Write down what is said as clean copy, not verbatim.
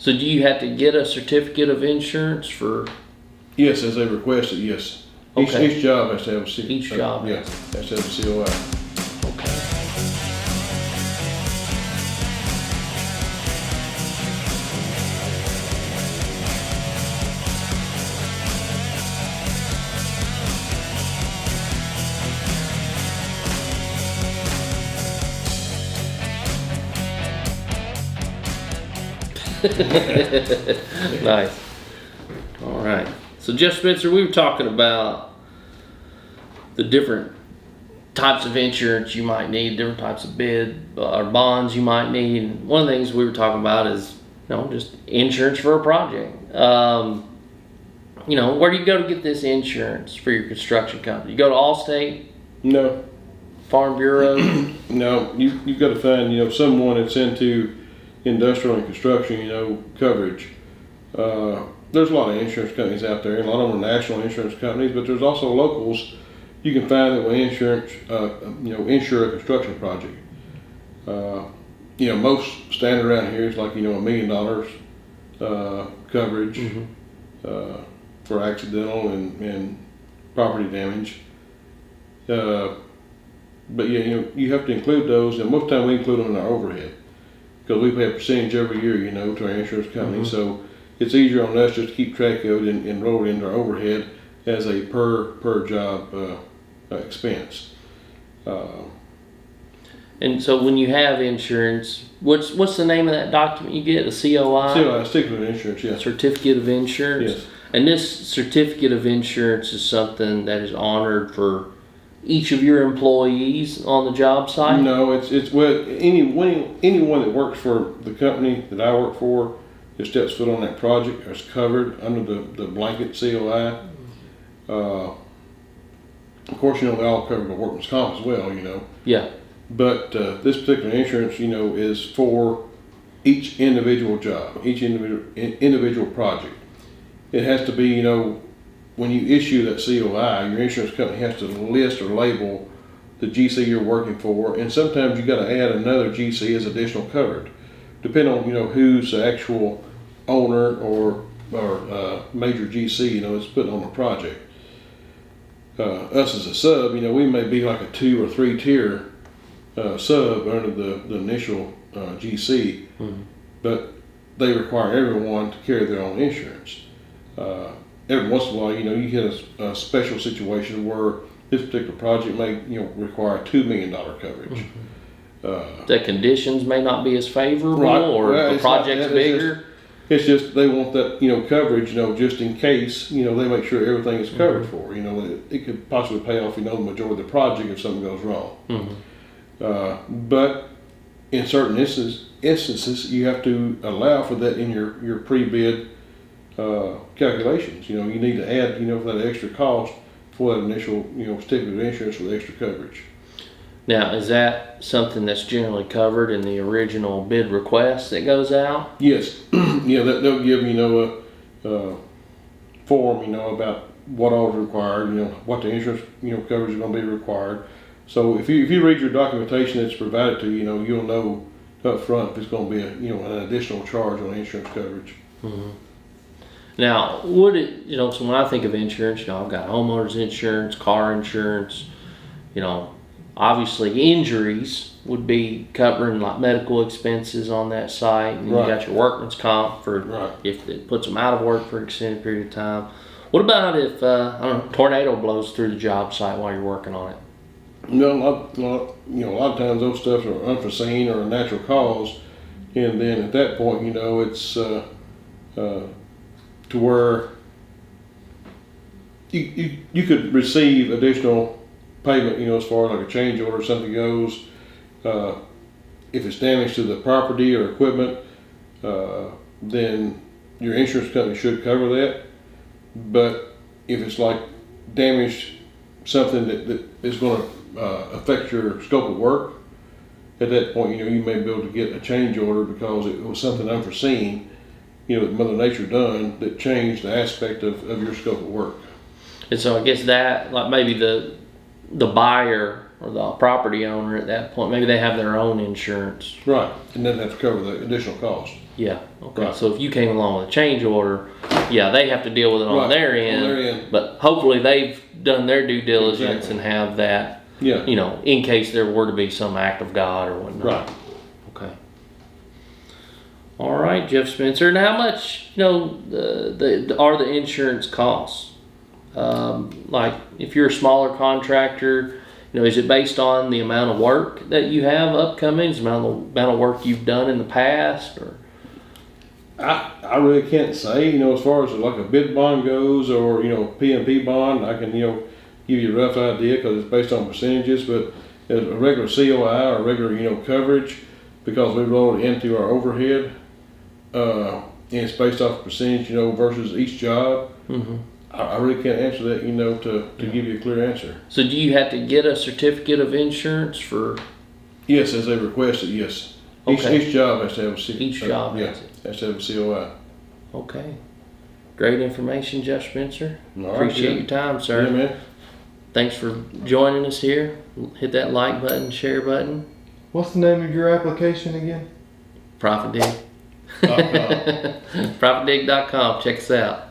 So do you have to get a certificate of insurance for? Yes, as they request it, yes. Okay. Each job has to have a COI. Each job Yeah, has to have a COI. Okay. Nice. All right. So Jeff Spencer, we were talking about the different types of insurance you might need, different types of bid or bonds you might need. And one of the things we were talking about is, just insurance for a project. Where do you go to get this insurance for your construction company? You go to Allstate? No. Farm Bureau? No, you've got to find, someone that's into industrial and construction, coverage. There's a lot of insurance companies out there, and a lot of them are national insurance companies, but there's also locals you can find that will insure a construction project. Most standard around here is like, $1 million coverage for accidental and property damage. But you have to include those, and most of the time we include them in our overhead because we pay a percentage every year, to our insurance company. So it's easier on us just to keep track of it and roll it into our overhead as a per job expense. And so when you have insurance, what's the name of that document you get? A COI? COI, certificate of insurance, yes. Certificate of insurance? Yes. And this certificate of insurance is something that is honored for each of your employees on the job site? No, it's anyone that works for the company that I work for that steps foot on that project is covered under the blanket COI. Of course, they all cover the workman's comp as well, Yeah. But this particular insurance, is for each individual job, each individual project. It has to be, when you issue that COI, your insurance company has to list or label the GC you're working for, and sometimes you got to add another GC as additional coverage, depending on who's the actual owner or major GC is putting on the project. Us as a sub, we may be like a 2 or 3 tier sub under the initial GC, but they require everyone to carry their own insurance. Every once in a while, you get a special situation where this particular project may, require $2 million coverage. The conditions may not be as favorable, Right. or the project's bigger. It's just they want that, coverage, just in case, they make sure everything is covered for. It could possibly pay off, the majority of the project if something goes wrong. But in certain instances, you have to allow for that in your pre-bid calculations. You need to add, for that extra cost for that initial, certificate of insurance for the extra coverage. Now, is that something that's generally covered in the original bid request that goes out? Yes. They'll give, a form, about what all is required, what the insurance, coverage is going to be required. So if you read your documentation that's provided to you, you'll know up front if it's going to be an additional charge on insurance coverage. Now, would it, so when I think of insurance, I've got homeowners insurance, car insurance, obviously injuries would be covering like medical expenses on that site. And Right. You got your workman's comp for if it puts them out of work for an extended period of time. What about if, tornado blows through the job site while you're working on it? A lot of times those stuff are unforeseen or a natural cause, and then at that point, it's to where you could receive additional payment, as far as like a change order or something goes. If it's damage to the property or equipment, then your insurance company should cover that. But if it's like damage, something that is going to affect your scope of work, at that point, you may be able to get a change order because it was something unforeseen, that Mother Nature done that changed the aspect of your scope of work. And so I guess that, like maybe the buyer or the property owner at that point, maybe they have their own insurance. Right, and then have to cover the additional cost. Yeah, okay. Right. So if you came along with a change order, yeah, they have to deal with it on Right, their on end. their end. But hopefully they've done their due diligence Exactly. and have that, Yeah. you know, in case there were to be some act of God or whatnot. Right. Okay. All right, Jeff Spencer. And how much, you know, are the insurance costs? Like if you're a smaller contractor, you know, is it based on the amount of work that you have upcoming? Is it the amount of work you've done in the past, or? I really can't say, you know, as far as like a bid bond goes, or, you know, P&P bond, I can, you know, give you a rough idea because it's based on percentages, but as a regular COI or regular, you know, coverage, because we roll it into our overhead, and it's based off percentage, you know, versus each job. Mm-hmm. I really can't answer that, you know, to give you a clear answer. So do you have to get a certificate of insurance for? Yes, as they request it, yes. Okay. Each job has to have a COI. Each job yeah, has it. has to have a COI. Okay. Great information, Jeff Spencer. All right, Appreciate yeah. your time, sir. Yeah, man. Thanks for joining us here. Hit that like button, share button. What's the name of your application again? ProfitDig. ProfitDig.com. Check us out.